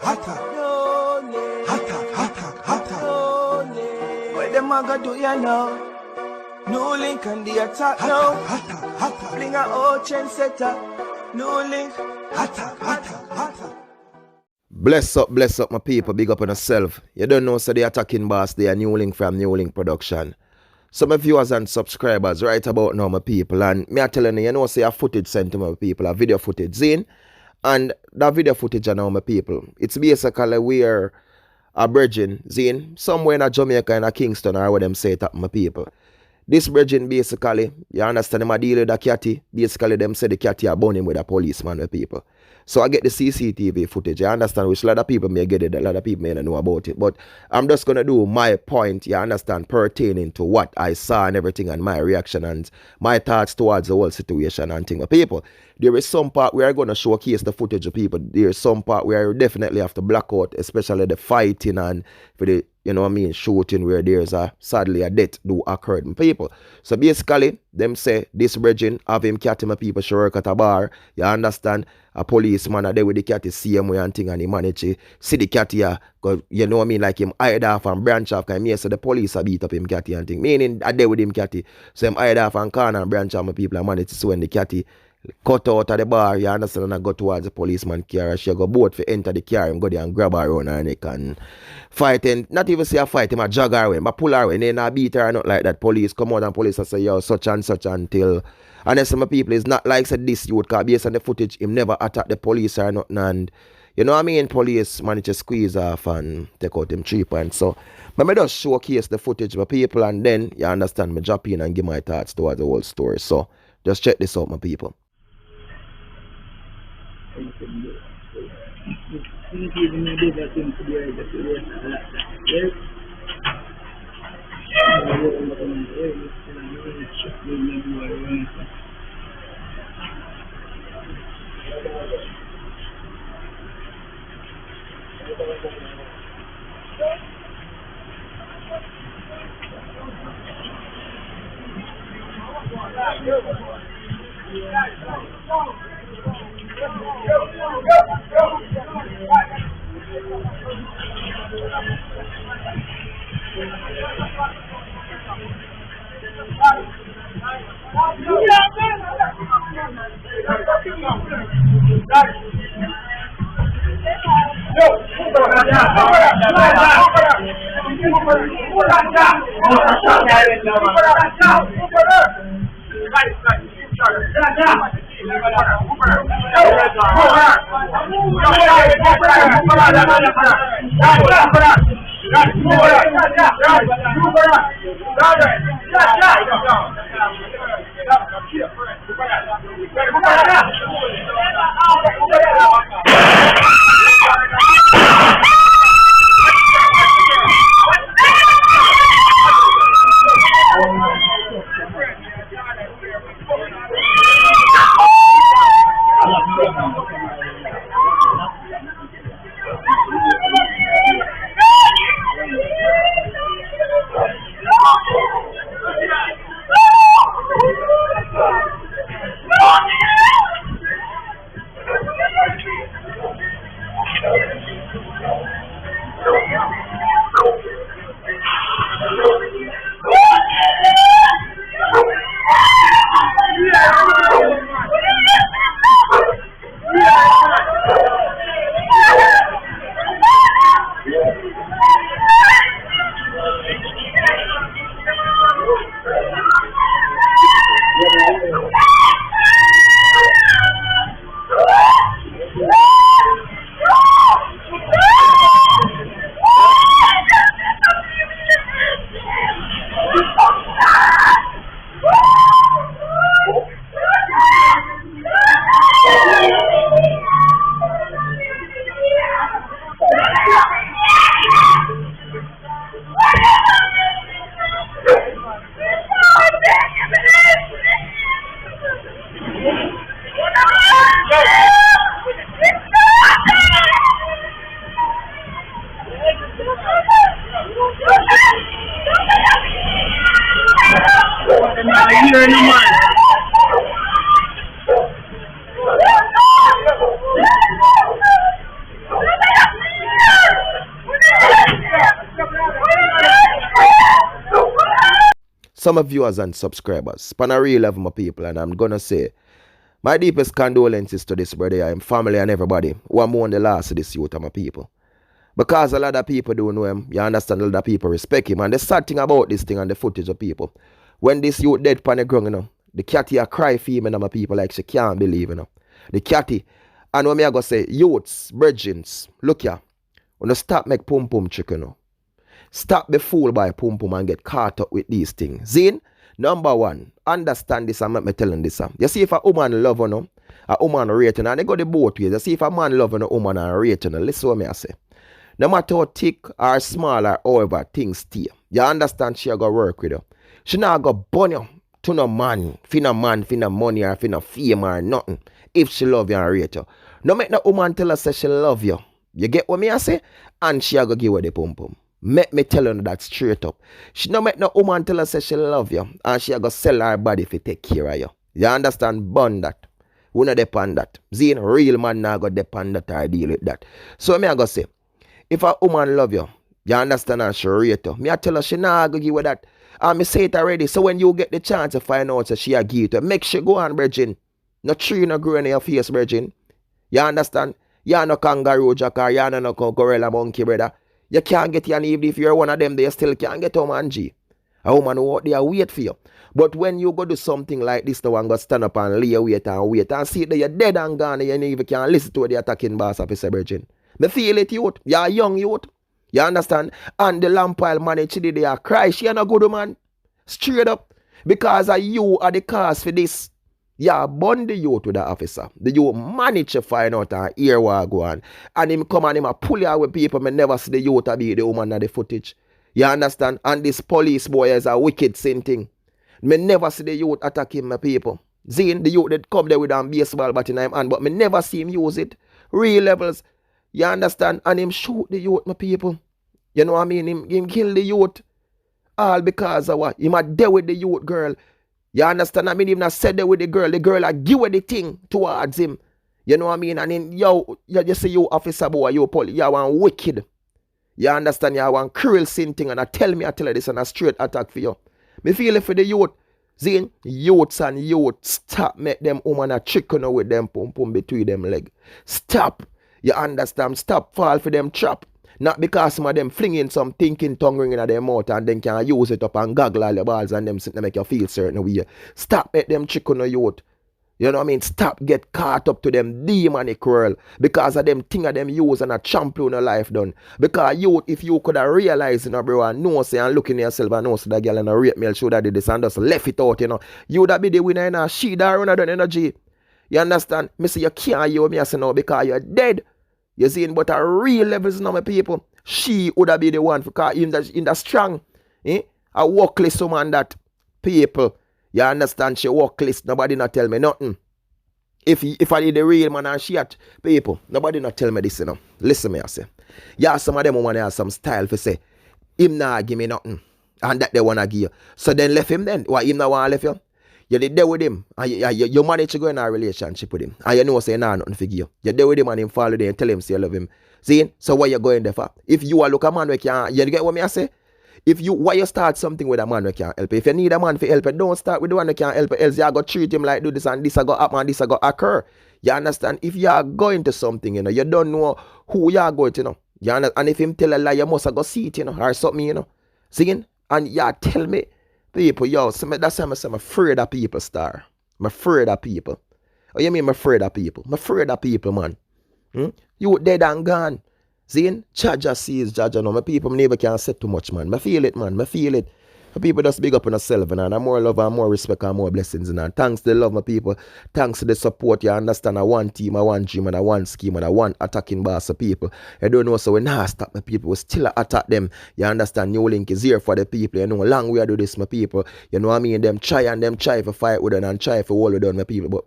What them a go do ya now? NEWLINK and the attack now. Bring a old trendsetter. NEWLINK. Bless up my people, big up on yourself. You don't know, so the attacking boss, they are NEWLINK from NEWLINK Production. Some of viewers and subscribers right about now, my people, and me are telling you, say a footage sent to my people, a video footage, zine, and that video footage now, my people, it's basically where a bridging, zine, somewhere in a Jamaica, in a Kingston, or where them say it up, my people. This bridging basically, you understand, them a deal with a catty, basically them say the catty are burning with a policeman, my people. So I get the CCTV footage. You understand, which a lot of people may get it, a lot of people may not know about it. But I'm just going to do my point, you understand, pertaining to what I saw and everything and my reaction and my thoughts towards the whole situation and thing. But people, there is some part where I'm going to showcase the footage of people. There is some part where you definitely have to black out, especially the fighting and for the, you know what I mean, shooting where there's sadly a death do occur in people. So basically, them say this bridging have him cat my people should work at a bar. You understand? A policeman are there with the cat see him and thing and he manage to see the cat here. Cause you know what I mean, like him hide off and branch off. Cause me so the police are beat up him catty and thing. Meaning I there with him catty. So him hide off and corner and branch off my people and manage to see when the catty cut out of the bar, you understand, and I go towards the policeman car. She go boat for enter the car and go there and grab her around her neck and fight. And not even say I fight him, I jog her away, but pull her away. And then I beat her, not like that. Police come out and police I say, yo, such and such until. And then some people is not like said this youth, because based on the footage, him never attack the police or nothing. And you know what I mean? Police manage to squeeze off and take out him 3 points. So, but I just showcase the footage of people and then, you understand, me drop in and give my thoughts towards the whole story. So, just check this out, my people. some of viewers and subscribers, on a real level, my people, and I'm gonna say, my deepest condolences to this brother and family and everybody who are mourning the loss of this youth of my people. Because a lot of people don't know him, you understand, a lot of people respect him. And the sad thing about this thing and the footage of people, when this youth dead on the ground, you know, the catty a cry for him and my people like she can't believe, you know. The catty. And when me I go say, youths, virgins, look here, when you stop make pum pum chicken, you know. Stop be fooled by pum pum and get caught up with these things. Zin, number one, understand this and make me telling this. You see if a woman love you, know, a woman rate you, and they go the both ways. You see if a man love you, a woman and rate you, listen what me I say. No matter how thick or small or however things stay, you understand she go work with you. She not go burn you to no man, for no money or for no fame or nothing. If she love you and rate you. No make no woman tell her say she love you. You get what me I say? And she go give her the pum pum. Make me tell her that straight up. She no make no woman tell her say she love you and she go sell her body to take care of you. You understand? Burn that. We not depend that. Zine, real man now go depend that or deal with that. So me I go say, if a woman love you, you understand and she rate you. Me I tell her she not go give you that. And me say it already. So when you get the chance to find out that she a give it to, make sure go on, virgin. No tree no grow in your face, virgin. You understand? You no kangaroo jack or you no gorilla monkey, brother. You can't get your even if you're one of them, they still can't get home and G. A woman who out there wait for you. But when you go do something like this, the one go stand up and lay wait and see that you're dead and gone and you even can't listen to what the attacking boss officer, virgin. Me feel it, youth. You're a young youth. You understand? And the lamp pile man, she did they cry. She ain't a good man. Straight up. Because you are the cause for this. Yeah, bond the youth with the officer. The youth manage to find out and hear what go on. And him come and him a pull out with people. Me never see the youth be the woman of the footage. You understand? And this police boy is a wicked sin thing. Me never see the youth attacking my people. Zine, the youth that come there with a baseball bat in him hand, but me never see him use it. Real levels. You understand? And him shoot the youth, my people. You know what I mean? Him kill the youth. All because of what? Him a deal with the youth girl. You understand? I mean, him not said that with the girl a give her the thing towards him. You know what I mean? And then, you just say you officer boy, you police, you want wicked. You understand? You want cruel sin thing. And I tell her this and a straight attack for you. Me feel it for the youth. Zine, youths and youth, stop make them woman a chicken with them pum pum between them leg. Stop. You understand? Stop fall for them trap. Not because some of them flinging some thinking tongue ring in their mouth and then can use it up and goggle all the balls and them to make you feel certain way. Stop make them chicken on youth. You know what I mean? Stop get caught up to them demonic world because of them thing of them use and a champion of life done. Because youth, if you could have realized, you know, bro, and know say and looking at yourself and know say that girl and a rape me should have did this and just left it out, you know. You would have be the winner in a she that run done energy. You understand? Me say you can't you me I say no because you're dead. You see, but at real levels now, my people, she would have been the one because in the strong, a workless woman that people, you understand, she workless, nobody not tell me nothing. If I did the real man and she at people, nobody not tell me this, you know. Listen me, I say. Yeah, some of them women have some style for say, him not give me nothing, and that they want to give you. So then left him then, why him not want to left you? You did there with him, and you manage to go in a relationship with him, and you know say nah nothing for you. You there with him and him follow there and tell him say you love him. See? So why you going there for? If you are look a man we can, you get what me I say? Why you start something with a man we can help you? If you need a man for help you, don't start with the one that can help you, else you go treat him like do this and this I go happen and this I go occur. You understand? If you are going to something, you know, you don't know who you are going to, you know. You understand? And if him tell a lie, you must go see it, you know, or something, you know. See? And you tell me, people, yo, so that's why I'm afraid of people, star. I'm afraid of people. Oh, you mean I'm afraid of people? I'm afraid of people, man. You dead and gone. See, Jaja sees Jaja now. My people never can say too much, man. I feel it, man. I feel it. My people just big up on themselves, and I'm more love and more respect and more blessings. And thanks to the love, my people. Thanks to the support. You understand? I one team, I one dream, and I one scheme, and I one attacking boss of people. You don't know, so we not stop my people. We still attack them. You understand? NEWLINK is here for the people. You know, long way I do this, my people. You know what I mean? Them try to fight with them and try to hold with them, my people. But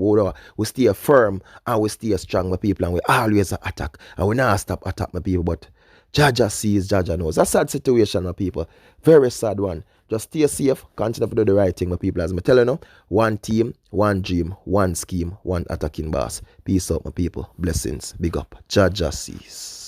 we stay firm and we stay strong, my people. And we always attack. And we not stop attack, my people. But Jaja sees, Jaja knows. A sad situation, my people. Very sad one. Just stay safe, continue to do the right thing, my people. As I tell you now, one team, one dream, one scheme, one attacking boss. Peace out, my people. Blessings. Big up. Jaja sees.